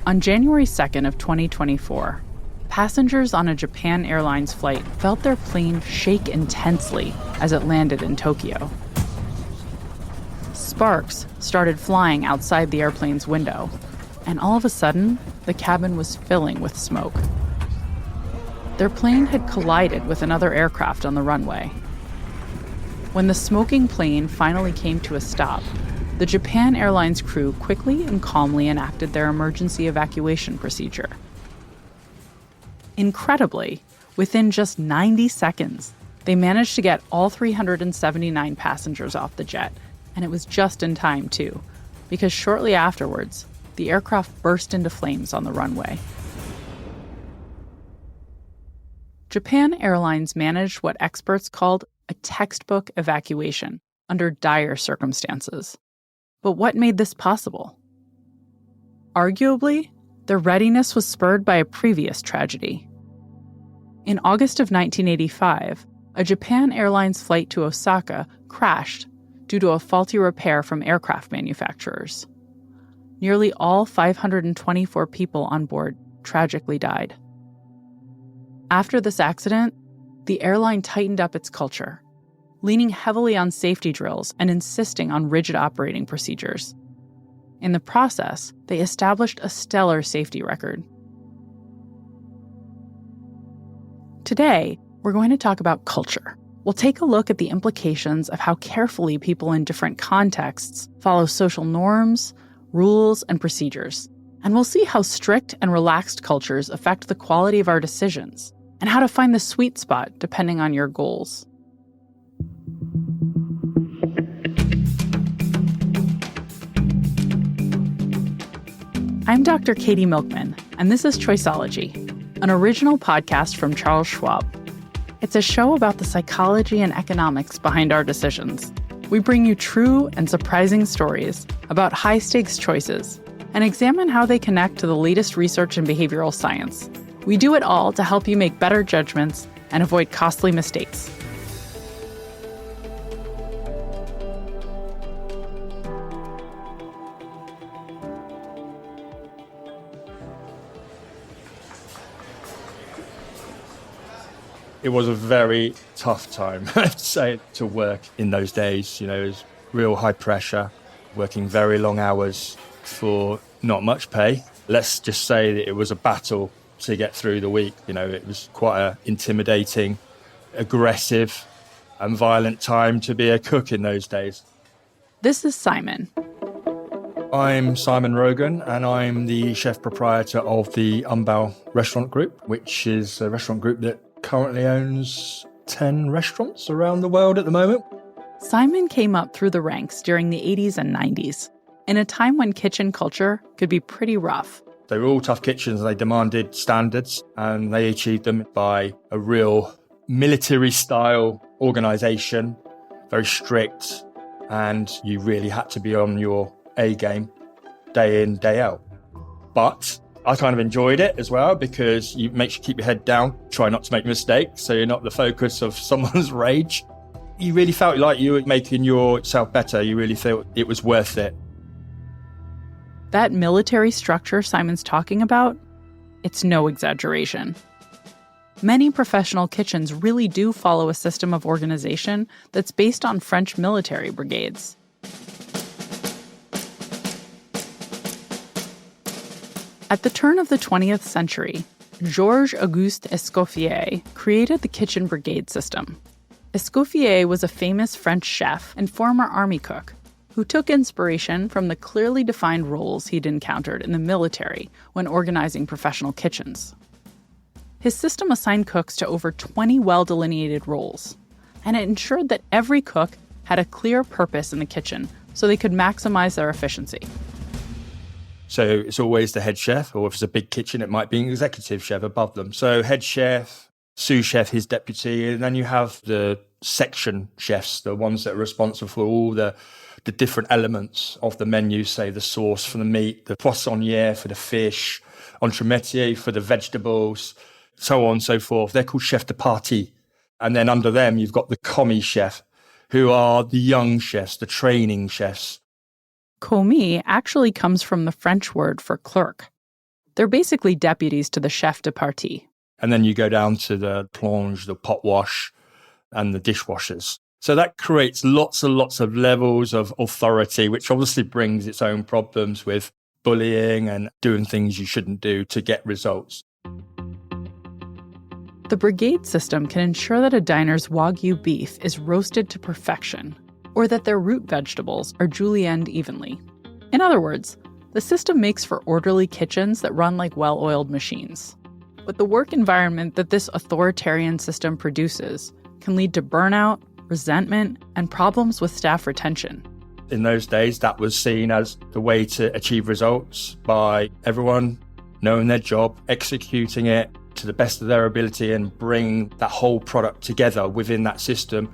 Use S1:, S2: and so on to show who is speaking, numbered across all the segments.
S1: On January 2nd of 2024, passengers on a Japan Airlines flight felt their plane shake intensely as it landed in Tokyo. Sparks started flying outside the airplane's window, and all of a sudden, the cabin was filling with smoke. Their plane had collided with another aircraft on the runway. When the smoking plane finally came to a stop, the Japan Airlines crew quickly and calmly enacted their emergency evacuation procedure. Incredibly, within just 90 seconds, they managed to get all 379 passengers off the jet, and it was just in time, too, because shortly afterwards, the aircraft burst into flames on the runway. Japan Airlines managed what experts called a textbook evacuation under dire circumstances. But what made this possible? Arguably, their readiness was spurred by a previous tragedy. In August of 1985, a Japan Airlines flight to Osaka crashed due to a faulty repair from aircraft manufacturers. Nearly all 524 people on board tragically died. After this accident, the airline tightened up its culture, leaning heavily on safety drills and insisting on rigid operating procedures. In the process, they established a stellar safety record. Today, we're going to talk about culture. We'll take a look at the implications of how carefully people in different contexts follow social norms, rules, and procedures. And we'll see how strict and relaxed cultures affect the quality of our decisions, and how to find the sweet spot depending on your goals. I'm Dr. Katie Milkman, and this is Choiceology, an original podcast from Charles Schwab. It's a show about the psychology and economics behind our decisions. We bring you true and surprising stories about high-stakes choices and examine how they connect to the latest research in behavioral science. We do it all to help you make better judgments and avoid costly mistakes.
S2: It was a very tough time, I'd say, to work in those days. You know, it was real high pressure, working very long hours for not much pay. Let's just say that it was a battle to get through the week. You know, it was quite an intimidating, aggressive and violent time to be a cook in those days.
S1: This is Simon.
S2: I'm Simon Rogan, and I'm the chef proprietor of the Restaurant Group, which is a restaurant group that currently owns 10 restaurants around the world at the moment.
S1: Simon came up through the ranks during the 80s and 90s, in a time when kitchen culture could be pretty rough.
S2: They were all tough kitchens. They demanded standards, and they achieved them by a real military-style organisation, very strict, and you really had to be on your A game day in, day out. But I kind of enjoyed it as well because you make sure you keep your head down, try not to make mistakes so you're not the focus of someone's rage. You really felt like you were making yourself better. You really felt it was worth it.
S1: That military structure Simon's talking about, it's no exaggeration. Many professional kitchens really do follow a system of organization that's based on French military brigades. At the turn of the 20th century, Georges-Auguste Escoffier created the kitchen brigade system. Escoffier was a famous French chef and former army cook who took inspiration from the clearly defined roles he'd encountered in the military when organizing professional kitchens. His system assigned cooks to over 20 well-delineated roles, and it ensured that every cook had a clear purpose in the kitchen so they could maximize their efficiency.
S2: So it's always the head chef, or if it's a big kitchen, it might be an executive chef above them. So head chef, sous chef, his deputy, and then you have the section chefs, the ones that are responsible for all the different elements of the menu, say the sauce for the meat, the poissonnière for the fish, entremetier for the vegetables, so on and so forth. They're called chef de partie. And then under them, you've got the commis chef, who are the young chefs, the training chefs.
S1: Commis actually comes from the French word for clerk. They're basically deputies to the chef de partie.
S2: And then you go down to the plonge, the pot wash, and the dishwashers. So that creates lots and lots of levels of authority, which obviously brings its own problems with bullying and doing things you shouldn't do to get results.
S1: The brigade system can ensure that a diner's Wagyu beef is roasted to perfection, or that their root vegetables are julienned evenly. In other words, the system makes for orderly kitchens that run like well-oiled machines. But the work environment that this authoritarian system produces can lead to burnout, resentment, and problems with staff retention.
S2: In those days, that was seen as the way to achieve results by everyone knowing their job, executing it to the best of their ability and bring that whole product together within that system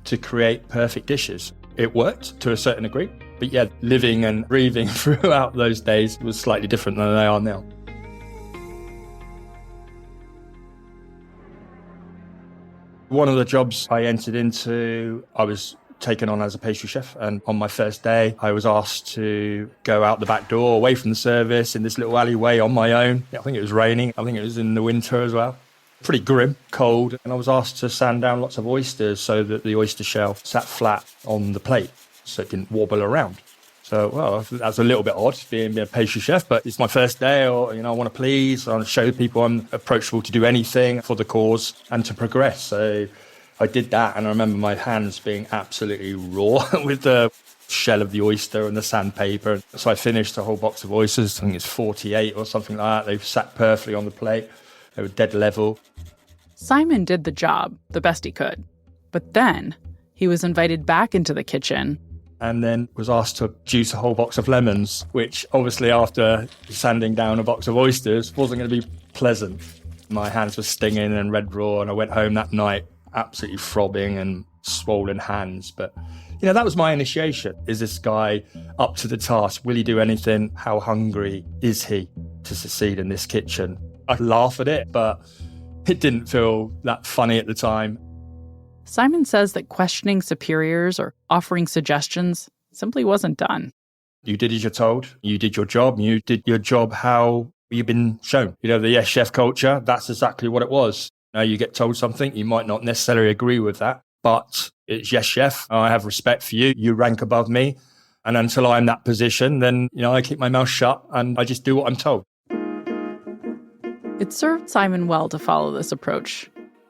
S2: to create perfect dishes. It worked to a certain degree, but yeah, living and breathing throughout those days was slightly different than they are now. One of the jobs I entered into, I was taken on as a pastry chef, and on my first day I was asked to go out the back door away from the service in this little alleyway on my own. I think it was raining, I think it was in the winter as well. Pretty grim, cold, and I was asked to sand down lots of oysters so that the oyster shell sat flat on the plate so it didn't wobble around. So, well, that's a little bit odd, being a pastry chef, but it's my first day, or, I want to please, I want to show people I'm approachable to do anything for the cause and to progress. So I did that, and I remember my hands being absolutely raw with the shell of the oyster and the sandpaper. So I finished a whole box of oysters, I think it's 48 or something like that. They sat perfectly on the plate. They were dead level.
S1: Simon did the job the best he could. But then he was invited back into the kitchen
S2: and then was asked to juice a whole box of lemons, which obviously after sanding down a box of oysters wasn't going to be pleasant. My hands were stinging and red raw, and I went home that night absolutely throbbing and swollen hands. But, that was my initiation. Is this guy up to the task? Will he do anything? How hungry is he to succeed in this kitchen? I laugh at it, but it didn't feel that funny at the time.
S1: Simon says that questioning superiors or offering suggestions simply wasn't done.
S2: You did as you're told. You did your job. You did your job how you've been shown. The yes chef culture, that's exactly what it was. You get told something, you might not necessarily agree with that, but it's yes chef. I have respect for you. You rank above me. And until I'm in that position, then, I keep my mouth shut and I just do what I'm told.
S1: It served Simon well to follow this approach.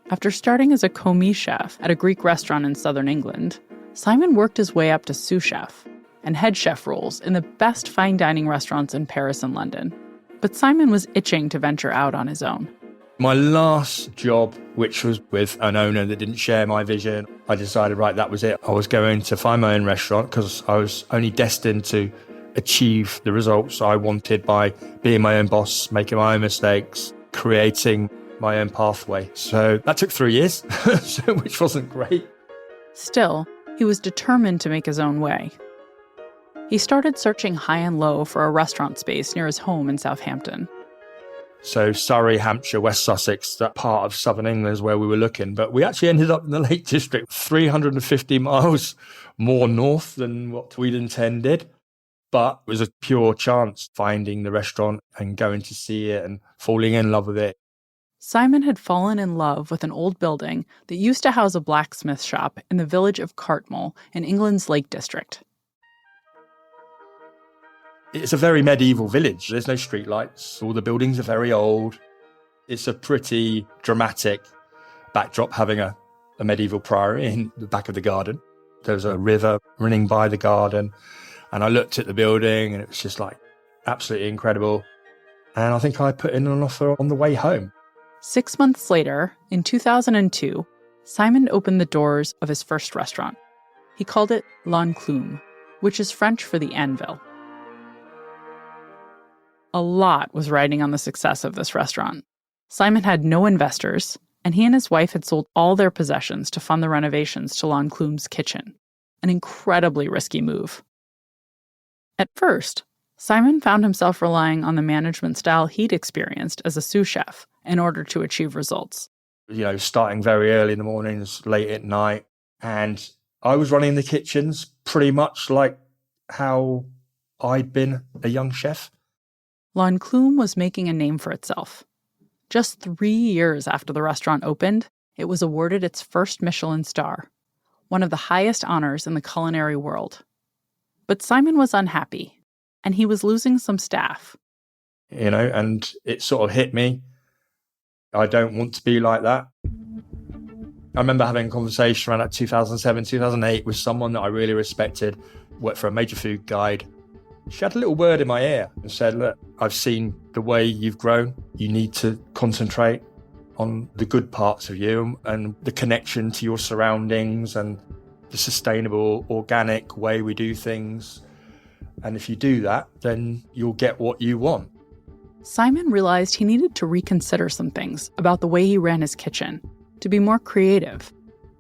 S1: After starting as a commis chef at a Greek restaurant in southern England, Simon worked his way up to sous chef and head chef roles in the best fine dining restaurants in Paris and London. But Simon was itching to venture out on his own.
S2: My last job, which was with an owner that didn't share my vision, I decided, right, that was it. I was going to find my own restaurant because I was only destined to achieve the results I wanted by being my own boss, making my own mistakes, creating my own pathway. So that took 3 years, which wasn't great.
S1: Still, he was determined to make his own way. He started searching high and low for a restaurant space near his home in Southampton.
S2: So Surrey, Hampshire, West Sussex, that part of southern England is where we were looking. But we actually ended up in the Lake District, 350 miles more north than what we'd intended. But it was a pure chance finding the restaurant and going to see it and falling in love with it.
S1: Simon had fallen in love with an old building that used to house a blacksmith shop in the village of Cartmel in England's Lake District.
S2: It's a very medieval village. There's no streetlights. All the buildings are very old. It's a pretty dramatic backdrop, having a medieval priory in the back of the garden. There's a river running by the garden. And I looked at the building and it was just like absolutely incredible. And I think I put in an offer on the way home.
S1: 6 months later, in 2002, Simon opened the doors of his first restaurant. He called it L'Enclume, which is French for the anvil. A lot was riding on the success of this restaurant. Simon had no investors, and he and his wife had sold all their possessions to fund the renovations to L'Enclume's kitchen. An incredibly risky move. At first, Simon found himself relying on the management style he'd experienced as a sous chef in order to achieve results.
S2: Starting very early in the mornings, late at night. And I was running the kitchens pretty much like how I'd been a young chef.
S1: L'Enclume was making a name for itself. Just 3 years after the restaurant opened, it was awarded its first Michelin star, one of the highest honors in the culinary world. But Simon was unhappy, and he was losing some staff.
S2: And it sort of hit me. I don't want to be like that. I remember having a conversation around 2007, 2008 with someone that I really respected, worked for a major food guide. She had a little word in my ear and said, look, I've seen the way you've grown. You need to concentrate on the good parts of you and the connection to your surroundings and the sustainable, organic way we do things. And if you do that, then you'll get what you want.
S1: Simon realized he needed to reconsider some things about the way he ran his kitchen, to be more creative.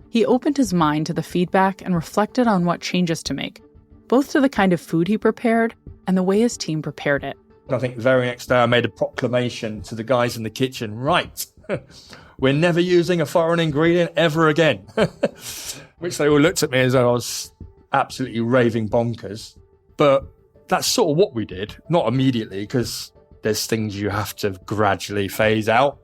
S1: He opened his mind to the feedback and reflected on what changes to make, both to the kind of food he prepared and the way his team prepared it.
S2: I think the very next day I made a proclamation to the guys in the kitchen, right, we're never using a foreign ingredient ever again. Which they all looked at me as though I was absolutely raving bonkers. But that's sort of what we did, not immediately, because there's things you have to gradually phase out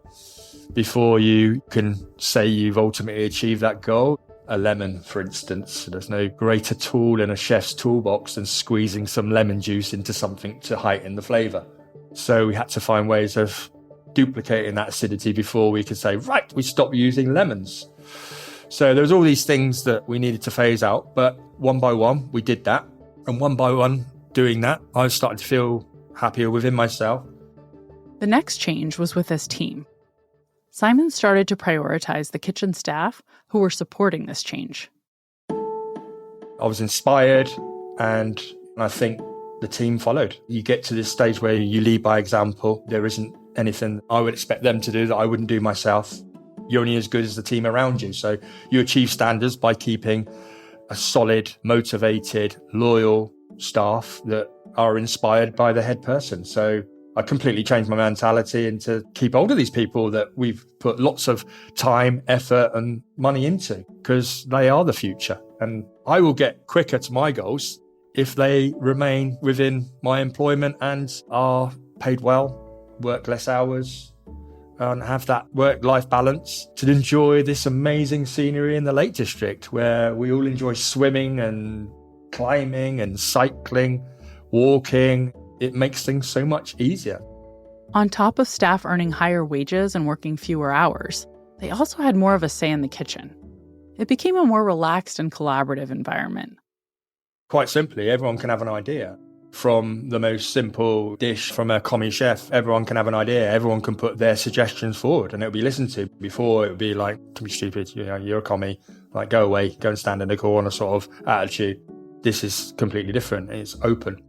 S2: before you can say you've ultimately achieved that goal. A lemon, for instance. There's no greater tool in a chef's toolbox than squeezing some lemon juice into something to heighten the flavour. So we had to find ways of duplicating that acidity before we could say, right, we stop using lemons. So there was all these things that we needed to phase out, but one by one, we did that. And one by one, doing that, I started to feel happier within myself.
S1: The next change was with his team. Simon started to prioritize the kitchen staff who were supporting this change.
S2: I was inspired, and I think the team followed. You get to this stage where you lead by example. There isn't anything I would expect them to do that I wouldn't do myself. You're only as good as the team around you. So you achieve standards by keeping a solid, motivated, loyal staff that are inspired by the head person. So I completely changed my mentality and to keep hold of these people that we've put lots of time, effort and money into, because they are the future. And I will get quicker to my goals if they remain within my employment and are paid well, work less hours, and have that work-life balance to enjoy this amazing scenery in the Lake District where we all enjoy swimming and climbing and cycling, walking. It makes things so much easier.
S1: On top of staff earning higher wages and working fewer hours, they also had more of a say in the kitchen. It became a more relaxed and collaborative environment.
S2: Quite simply, everyone can have an idea. From the most simple dish from a commie chef, everyone can have an idea. Everyone can put their suggestions forward and it'll be listened to. Before, it would be like, don't be stupid, you're a commie. Like, go away, go and stand in the corner sort of attitude. This is completely different. It's open.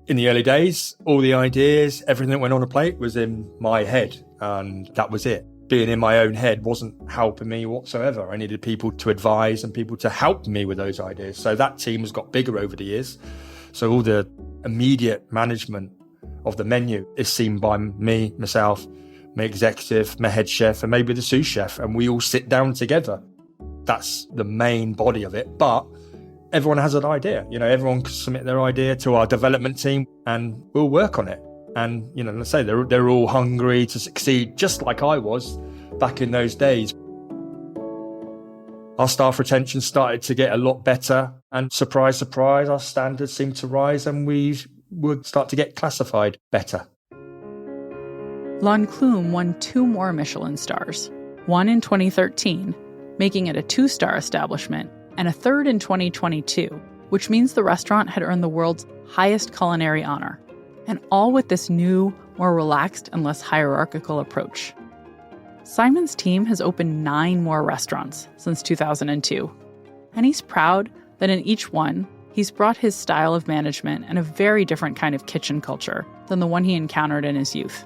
S2: In the early days, all the ideas, everything that went on a plate was in my head, and that was it. Being in my own head wasn't helping me whatsoever. I needed people to advise and people to help me with those ideas. So that team has got bigger over the years. So all the immediate management of the menu is seen by me, myself, my executive, my head chef, and maybe the sous chef, and we all sit down together. That's the main body of it. But everyone has an idea. Everyone can submit their idea to our development team and we'll work on it. And, let's say they're all hungry to succeed, just like I was back in those days. Our staff retention started to get a lot better, and surprise, surprise, our standards seemed to rise and we would start to get classified better.
S1: L'Enclume won 2 more Michelin stars, one in 2013, making it a 2-star establishment, and a third in 2022, which means the restaurant had earned the world's highest culinary honor, and all with this new, more relaxed and less hierarchical approach. Simon's team has opened 9 more restaurants since 2002, and he's proud that in each one, he's brought his style of management and a very different kind of kitchen culture than the one he encountered in his youth.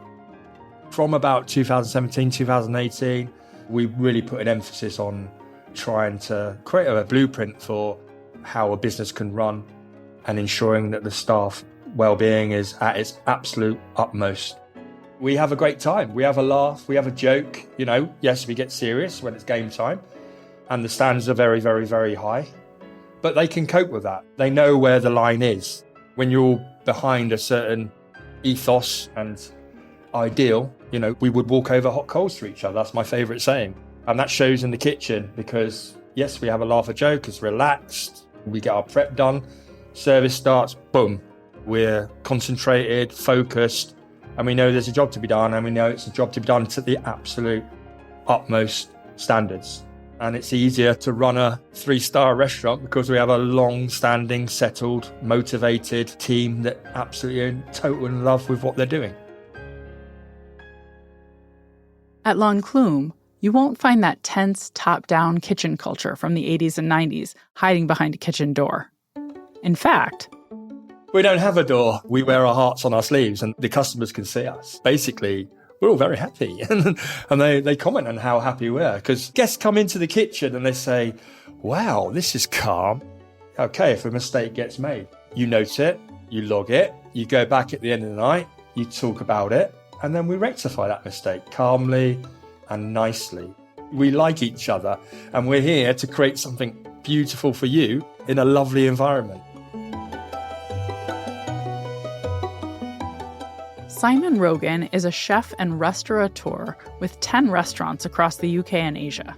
S2: From about 2017, 2018, we really put an emphasis on trying to create a blueprint for how a business can run and ensuring that the staff well-being is at its absolute utmost. We have a great time. We have a laugh. We have a joke. Yes, we get serious when it's game time. And the standards are very, very, very high. But they can cope with that. They know where the line is. When you're behind a certain ethos and ideal, we would walk over hot coals to each other. That's my favourite saying. And that shows in the kitchen because, yes, we have a laugh, a joke, it's relaxed, we get our prep done, service starts, boom. We're concentrated, focused, and we know there's a job to be done, and we know it's a job to be done to the absolute utmost standards. And it's easier to run a 3-star restaurant because we have a long-standing, settled, motivated team that absolutely are in total in love with what they're doing.
S1: At L'Enclume, you won't find that tense, top-down kitchen culture from the 80s and 90s hiding behind a kitchen door. In fact,
S2: we don't have a door. We wear our hearts on our sleeves and the customers can see us. Basically, we're all very happy. And they comment on how happy we are because guests come into the kitchen and they say, wow, this is calm. Okay, if a mistake gets made, you note it, you log it, you go back at the end of the night, you talk about it, and then we rectify that mistake calmly and nicely. We like each other and we're here to create something beautiful for you in a lovely environment.
S1: Simon Rogan is a chef and restaurateur with 10 restaurants across the UK and Asia.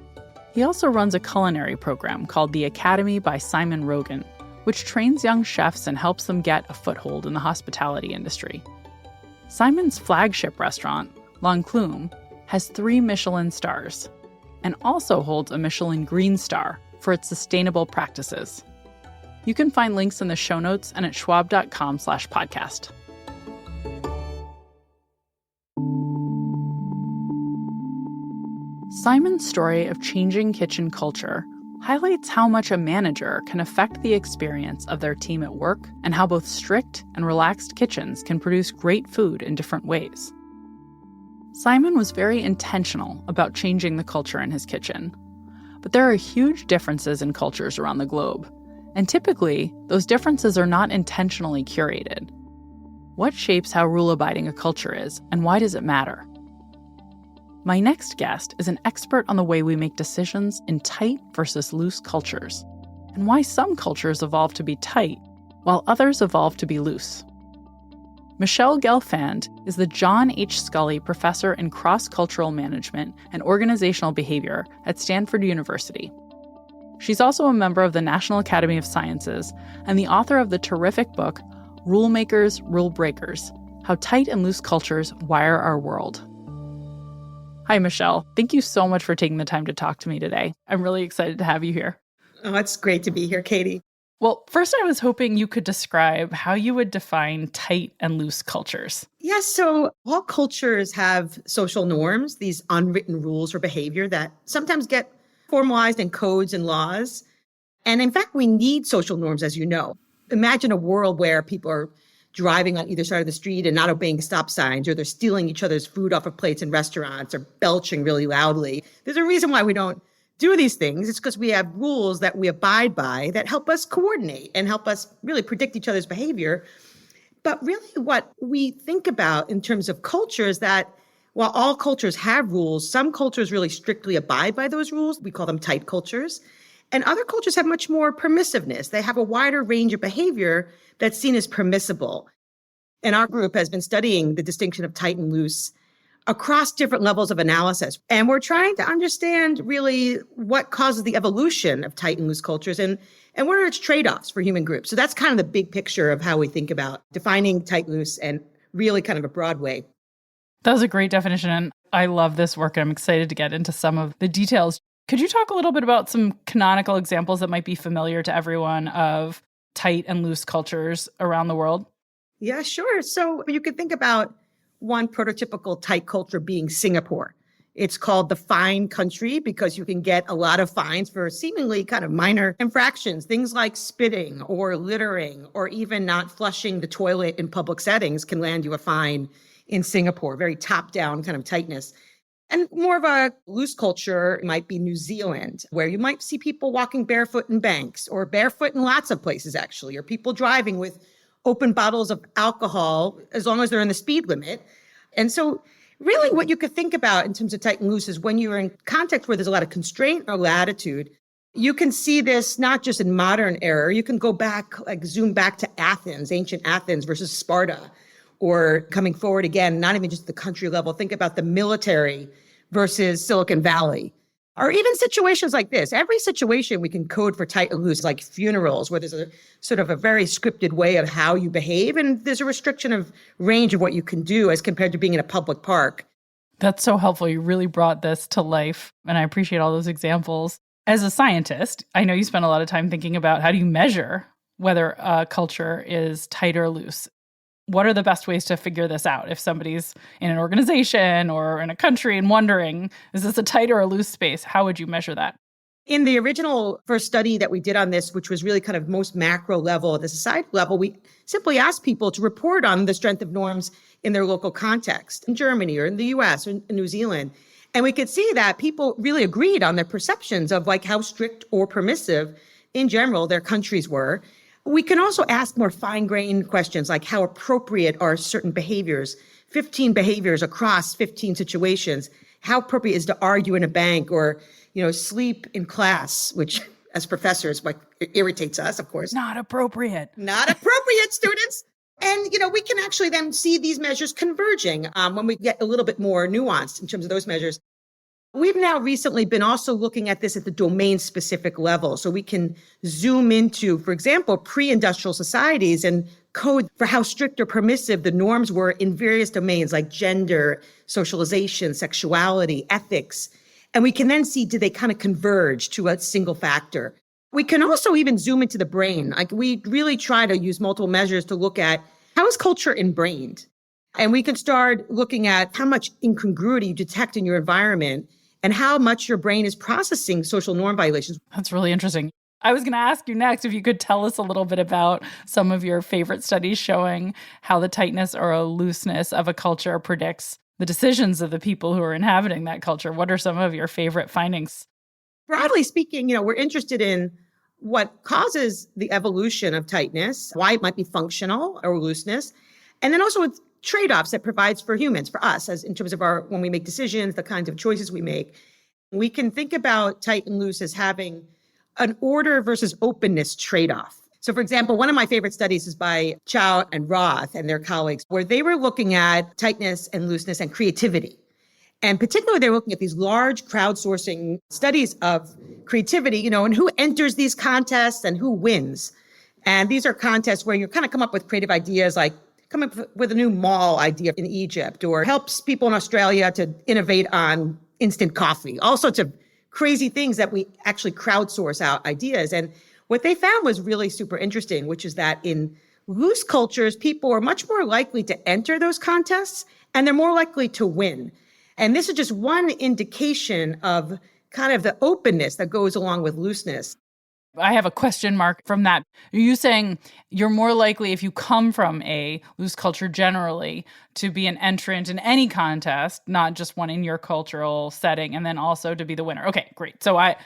S1: He also runs a culinary program called the Academy by Simon Rogan, which trains young chefs and helps them get a foothold in the hospitality industry. Simon's flagship restaurant, L'Enclume, has 3 Michelin stars and also holds a Michelin Green Star for its sustainable practices. You can find links in the show notes and at schwab.com/podcast. Simon's story of changing kitchen culture highlights how much a manager can affect the experience of their team at work and how both strict and relaxed kitchens can produce great food in different ways. Simon was very intentional about changing the culture in his kitchen, but there are huge differences in cultures around the globe, and typically, those differences are not intentionally curated. What shapes how rule-abiding a culture is, and why does it matter? My next guest is an expert on the way we make decisions in tight versus loose cultures, and why some cultures evolve to be tight, while others evolve to be loose. Michele Gelfand is the John H. Scully Professor in Cross-Cultural Management and Organizational Behavior at Stanford University. She's also a member of the National Academy of Sciences and the author of the terrific book, Rule Makers, Rule Breakers: How Tight and Loose Cultures Wire Our World. Hi, Michele. Thank you so much for taking the time to talk to me today. I'm really excited to have you here.
S3: Oh, it's great to be here, Katie.
S1: Well, first, I was hoping you could describe how you would define tight and loose cultures.
S3: Yes, so all cultures have social norms, these unwritten rules for behavior that sometimes get formalized in codes and laws. And in fact, we need social norms, as you know. Imagine a world where people are driving on either side of the street and not obeying stop signs, or they're stealing each other's food off of plates in restaurants, or belching really loudly. There's a reason why we don't do these things. It's because we have rules that we abide by that help us coordinate and help us really predict each other's behavior. But really what we think about in terms of culture is that while all cultures have rules, some cultures really strictly abide by those rules. We call them tight cultures. And other cultures have much more permissiveness. They have a wider range of behavior that's seen as permissible. And our group has been studying the distinction of tight and loose across different levels of analysis. And we're trying to understand really what causes the evolution of tight and loose cultures and what are its trade-offs for human groups. So that's kind of the big picture of how we think about defining tight, loose, and really kind of a broad way.
S1: That was a great definition, and I love this work. I'm excited to get into some of the details. Could you talk a little bit about some canonical examples that might be familiar to everyone of tight and loose cultures around the world?
S3: Yeah, sure. So you could think about one prototypical tight culture being Singapore. It's called the fine country because you can get a lot of fines for seemingly kind of minor infractions. Things like spitting or littering or even not flushing the toilet in public settings can land you a fine in Singapore, very top-down kind of tightness. And more of a loose culture might be New Zealand, where you might see people walking barefoot in banks or barefoot in lots of places, actually, or people driving with open bottles of alcohol as long as they're in the speed limit. And so really what you could think about in terms of tight and loose is when you're in context where there's a lot of constraint or latitude, you can see this not just in modern era. You can go back, like zoom back to Athens, ancient Athens versus Sparta, or coming forward again, not even just the country level. Think about the military versus Silicon Valley, or even situations like this. Every situation we can code for tight and loose, like funerals, where there's a sort of a very scripted way of how you behave, and there's a restriction of range of what you can do as compared to being in a public park.
S1: That's so helpful. You really brought this to life, and I appreciate all those examples. As a scientist, I know you spend a lot of time thinking about how do you measure whether a culture is tight or loose. What are the best ways to figure this out? If somebody's in an organization or in a country and wondering, is this a tight or a loose space? How would you measure that?
S3: In the original first study that we did on this, which was really kind of most macro level at the society level, we simply asked people to report on the strength of norms in their local context, in Germany or in the US or in New Zealand. And we could see that people really agreed on their perceptions of like how strict or permissive in general their countries were. We can also ask more fine-grained questions like how appropriate are certain behaviors, 15 behaviors across 15 situations. How appropriate is to argue in a bank or, sleep in class, which as professors, irritates us, of course.
S1: Not appropriate.
S3: Not appropriate, students. And, we can actually then see these measures converging when we get a little bit more nuanced in terms of those measures. We've now recently been also looking at this at the domain-specific level. So we can zoom into, for example, pre-industrial societies and code for how strict or permissive the norms were in various domains like gender, socialization, sexuality, ethics. And we can then see, do they kind of converge to a single factor? We can also even zoom into the brain. Like we really try to use multiple measures to look at how is culture ingrained? And we can start looking at how much incongruity you detect in your environment and how much your brain is processing social norm violations.
S1: That's really interesting. I was going to ask you next if you could tell us a little bit about some of your favorite studies showing how the tightness or a looseness of a culture predicts the decisions of the people who are inhabiting that culture. What are some of your favorite findings?
S3: Broadly speaking, we're interested in what causes the evolution of tightness, why it might be functional or looseness, and then also with trade-offs that provides for humans, for us, as in terms of when we make decisions, the kinds of choices we make. We can think about tight and loose as having an order versus openness trade-off. So for example, one of my favorite studies is by Chow and Roth and their colleagues, where they were looking at tightness and looseness and creativity. And particularly, they're looking at these large crowdsourcing studies of creativity, and who enters these contests and who wins. And these are contests where you kind of come up with creative ideas like come up with a new mall idea in Egypt, or helps people in Australia to innovate on instant coffee, all sorts of crazy things that we actually crowdsource out ideas. And what they found was really super interesting, which is that in loose cultures, people are much more likely to enter those contests and they're more likely to win. And this is just one indication of kind of the openness that goes along with looseness.
S1: I have a question mark from that. Are you saying you're more likely, if you come from a loose culture generally, to be an entrant in any contest, not just one in your cultural setting, and then also to be the winner? Okay, great. So I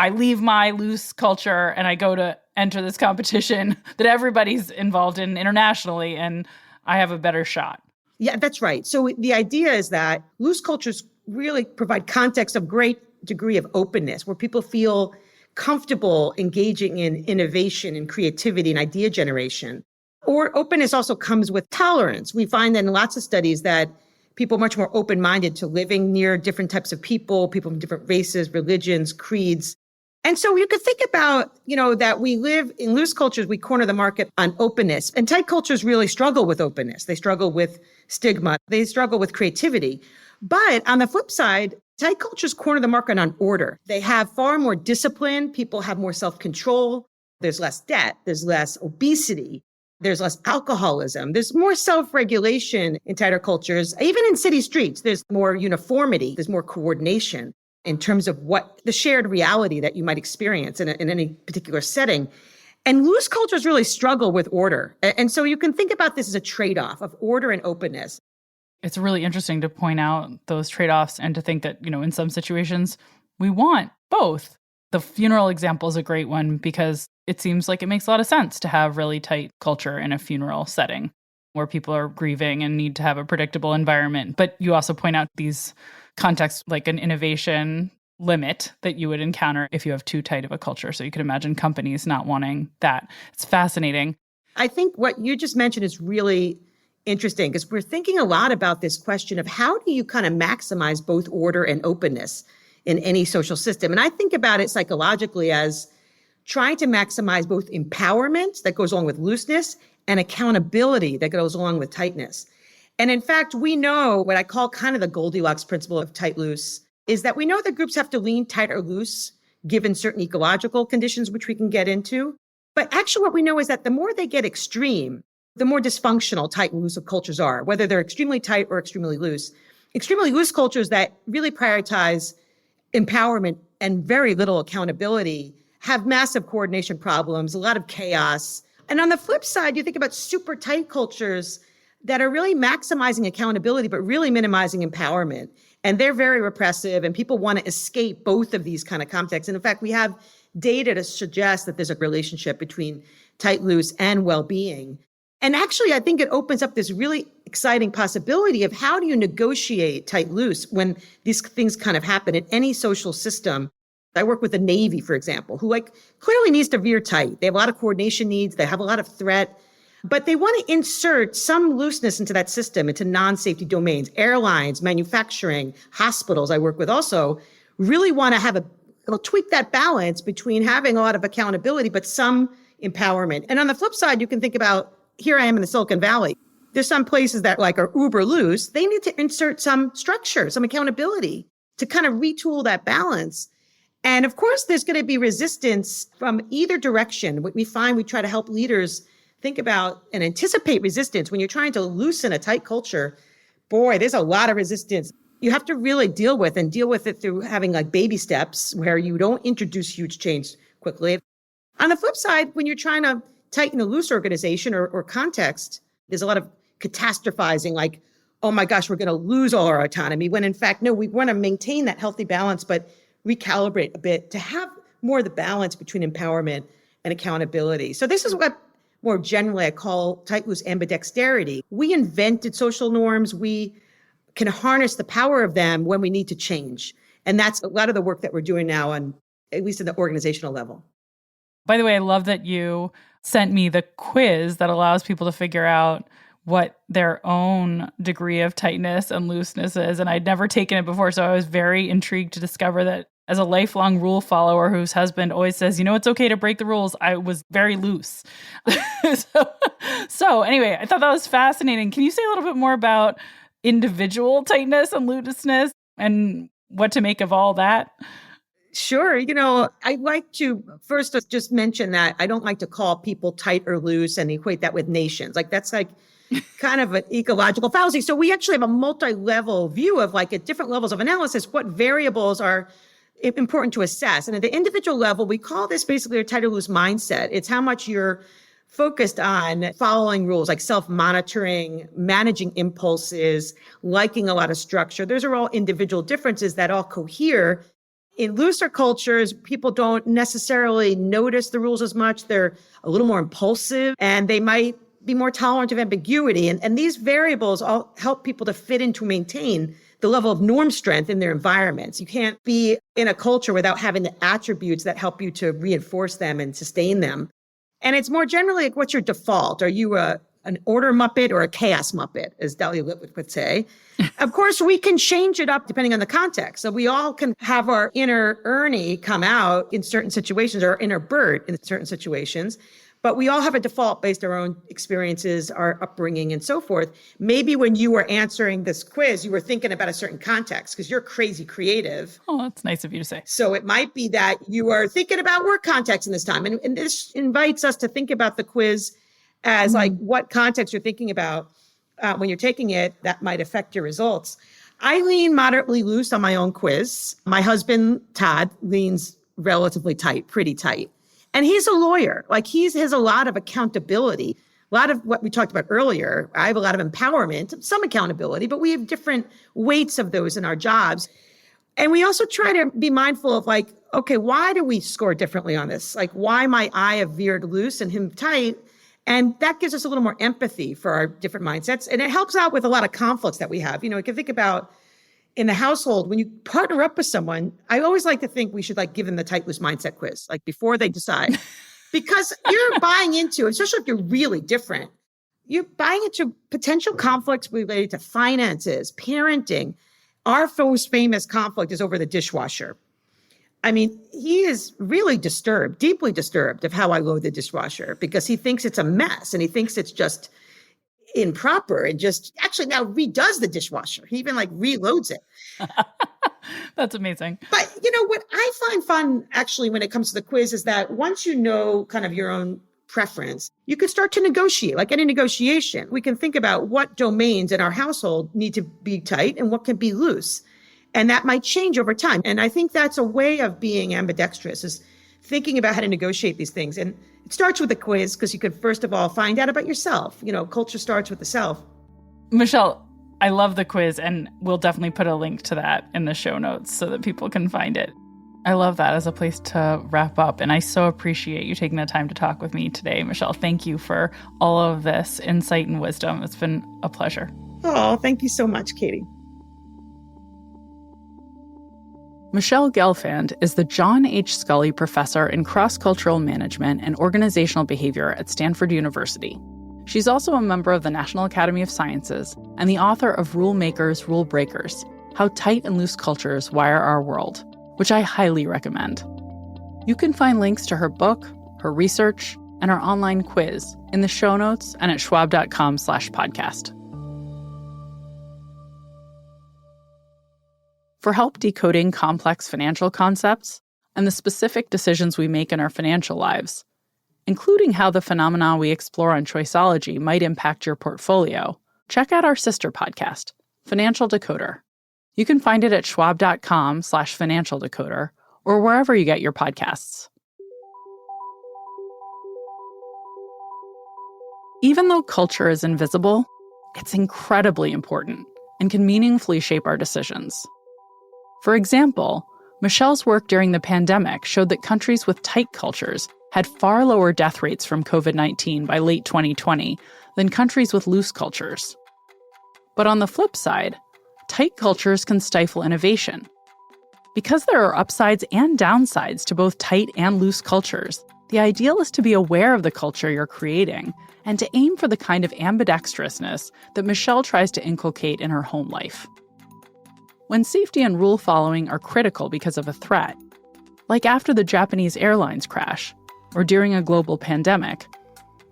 S1: leave my loose culture and I go to enter this competition that everybody's involved in internationally, and I have a better shot.
S3: Yeah, that's right. So the idea is that loose cultures really provide context of great degree of openness, where people feel comfortable engaging in innovation and creativity and idea generation. Or openness also comes with tolerance. We find that in lots of studies that people are much more open-minded to living near different types of people from different races, religions, creeds. And so you could think about, that we live in loose cultures, we corner the market on openness. And tight cultures really struggle with openness. They struggle with stigma. They struggle with creativity. But on the flip side, tight cultures corner the market on order. They have far more discipline. People have more self-control. There's less debt. There's less obesity. There's less alcoholism. There's more self-regulation in tighter cultures. Even in city streets, there's more uniformity. There's more coordination in terms of what the shared reality that you might experience in any particular setting. And loose cultures really struggle with order. And so you can think about this as a trade-off of order and openness.
S1: It's really interesting to point out those trade-offs and to think that, in some situations, we want both. The funeral example is a great one because it seems like it makes a lot of sense to have really tight culture in a funeral setting where people are grieving and need to have a predictable environment. But you also point out these contexts like an innovation limit that you would encounter if you have too tight of a culture. So you could imagine companies not wanting that. It's fascinating.
S3: I think what you just mentioned is really interesting because we're thinking a lot about this question of how do you kind of maximize both order and openness in any social system? And I think about it psychologically as trying to maximize both empowerment that goes along with looseness and accountability that goes along with tightness. And in fact, we know what I call kind of the Goldilocks principle of tight loose is that we know that groups have to lean tight or loose given certain ecological conditions, which we can get into. But actually what we know is that the more they get extreme, the more dysfunctional tight and loose cultures are, whether they're extremely tight or extremely loose. Extremely loose cultures that really prioritize empowerment and very little accountability have massive coordination problems, a lot of chaos. And on the flip side, you think about super tight cultures that are really maximizing accountability, but really minimizing empowerment. And they're very repressive, and people want to escape both of these kind of contexts. And in fact, we have data to suggest that there's a relationship between tight, loose, and well-being. And actually, I think it opens up this really exciting possibility of how do you negotiate tight, loose when these things kind of happen in any social system. I work with the Navy, for example, who clearly needs to veer tight. They have a lot of coordination needs. They have a lot of threat, but they want to insert some looseness into that system, into non-safety domains. Airlines, manufacturing, hospitals I work with also really want to have tweak that balance between having a lot of accountability, but some empowerment. And on the flip side, you can think about, here I am in the Silicon Valley. There's some places that are uber loose. They need to insert some structure, some accountability to kind of retool that balance. And of course, there's going to be resistance from either direction. What we find, we try to help leaders think about and anticipate resistance. When you're trying to loosen a tight culture, boy, there's a lot of resistance. You have to really deal with it through having baby steps where you don't introduce huge change quickly. On the flip side, when you're trying to tighten a loose organization or context, there's a lot of catastrophizing, oh my gosh, we're going to lose all our autonomy, when in fact, no, we want to maintain that healthy balance, but recalibrate a bit to have more of the balance between empowerment and accountability. So this is what more generally I call tight, loose ambidexterity. We invented social norms. We can harness the power of them when we need to change. And that's a lot of the work that we're doing now on, at least at the organizational level.
S1: By the way, I love that you sent me the quiz that allows people to figure out what their own degree of tightness and looseness is. And I'd never taken it before, so I was very intrigued to discover that as a lifelong rule follower whose husband always says, it's okay to break the rules, I was very loose. So anyway, I thought that was fascinating. Can you say a little bit more about individual tightness and looseness and what to make of all that?
S3: Sure. I'd like to first just mention that I don't like to call people tight or loose and equate that with nations. That's kind of an ecological fallacy. So we actually have a multi-level view of at different levels of analysis, what variables are important to assess. And at the individual level, we call this basically a tight or loose mindset. It's how much you're focused on following rules, like self-monitoring, managing impulses, liking a lot of structure. Those are all individual differences that all cohere. In looser cultures, people don't necessarily notice the rules as much. They're a little more impulsive and they might be more tolerant of ambiguity. And these variables all help people to fit into maintain the level of norm strength in their environments. You can't be in a culture without having the attributes that help you to reinforce them and sustain them. And it's more generally what's your default? Are you an order Muppet or a chaos Muppet, as Dahlia Lithwick would say? Of course, we can change it up depending on the context. So we all can have our inner Ernie come out in certain situations or inner Bert in certain situations. But we all have a default based on our own experiences, our upbringing, and so forth. Maybe when you were answering this quiz, you were thinking about a certain context because you're crazy creative.
S1: Oh, that's nice of you to say.
S3: So it might be that you are thinking about work context in this time. And this invites us to think about the quiz as what context you're thinking about when you're taking it that might affect your results. I lean moderately loose on my own quiz. My husband, Todd, leans relatively tight, pretty tight. And he's a lawyer. He has a lot of accountability, a lot of what we talked about earlier. I have a lot of empowerment, some accountability, but we have different weights of those in our jobs. And we also try to be mindful of okay, why do we score differently on this? Why might I have veered loose and him tight? And that gives us a little more empathy for our different mindsets. And it helps out with a lot of conflicts that we have. You can think about in the household, when you partner up with someone, I always like to think we should give them the tight loose mindset quiz, before they decide, because you're buying into, especially if you're really different, you're buying into potential conflicts related to finances, parenting. Our most famous conflict is over the dishwasher. I mean, he is really disturbed, deeply disturbed of how I load the dishwasher because he thinks it's a mess and he thinks it's just improper and just actually now redoes the dishwasher. He even like reloads it.
S1: That's amazing.
S3: But what I find fun actually when it comes to the quiz is that once you know kind of your own preference, you can start to negotiate. Like any negotiation, we can think about what domains in our household need to be tight and what can be loose. And that might change over time. And I think that's a way of being ambidextrous, is thinking about how to negotiate these things. And it starts with a quiz because you could, first of all, find out about yourself. Culture starts with the self.
S1: Michele, I love the quiz, and we'll definitely put a link to that in the show notes so that people can find it. I love that as a place to wrap up, and I so appreciate you taking the time to talk with me today, Michele. Thank you for all of this insight and wisdom. It's been a pleasure.
S3: Oh, thank you so much, Katie.
S1: Michele Gelfand is the John H. Scully Professor in Cross-Cultural Management and Organizational Behavior at Stanford University. She's also a member of the National Academy of Sciences and the author of Rule Makers, Rule Breakers: How Tight and Loose Cultures Wire Our World, which I highly recommend. You can find links to her book, her research, and her online quiz in the show notes and at schwab.com/podcast. For help decoding complex financial concepts and the specific decisions we make in our financial lives, including how the phenomena we explore on Choiceology might impact your portfolio, check out our sister podcast, Financial Decoder. You can find it at schwab.com/financial decoder or wherever you get your podcasts. Even though culture is invisible, it's incredibly important and can meaningfully shape our decisions. For example, Michele's work during the pandemic showed that countries with tight cultures had far lower death rates from COVID-19 by late 2020 than countries with loose cultures. But on the flip side, tight cultures can stifle innovation. Because there are upsides and downsides to both tight and loose cultures, the ideal is to be aware of the culture you're creating and to aim for the kind of ambidextrousness that Michele tries to inculcate in her home life. When safety and rule following are critical because of a threat, like after the Japanese airlines crash or during a global pandemic,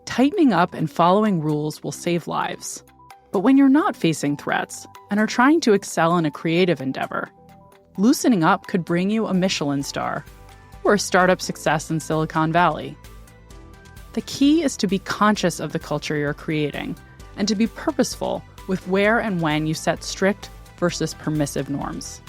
S1: tightening up and following rules will save lives. But when you're not facing threats and are trying to excel in a creative endeavor, loosening up could bring you a Michelin star or a startup success in Silicon Valley. The key is to be conscious of the culture you're creating and to be purposeful with where and when you set strict versus permissive norms.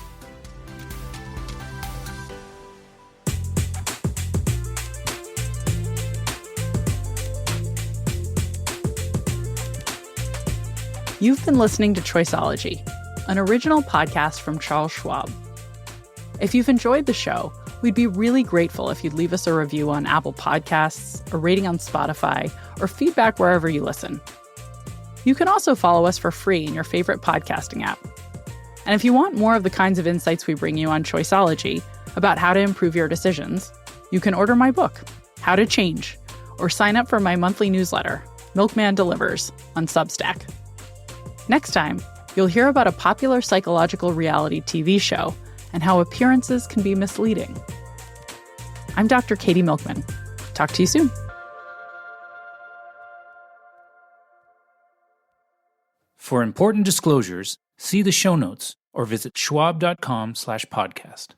S1: You've been listening to Choiceology, an original podcast from Charles Schwab. If you've enjoyed the show, we'd be really grateful if you'd leave us a review on Apple Podcasts, a rating on Spotify, or feedback wherever you listen. You can also follow us for free in your favorite podcasting app. And if you want more of the kinds of insights we bring you on Choiceology about how to improve your decisions, you can order my book, How to Change, or sign up for my monthly newsletter, Milkman Delivers, on Substack. Next time, you'll hear about a popular psychological reality TV show and how appearances can be misleading. I'm Dr. Katie Milkman. Talk to you soon.
S4: For important disclosures, see the show notes or visit schwab.com/podcast.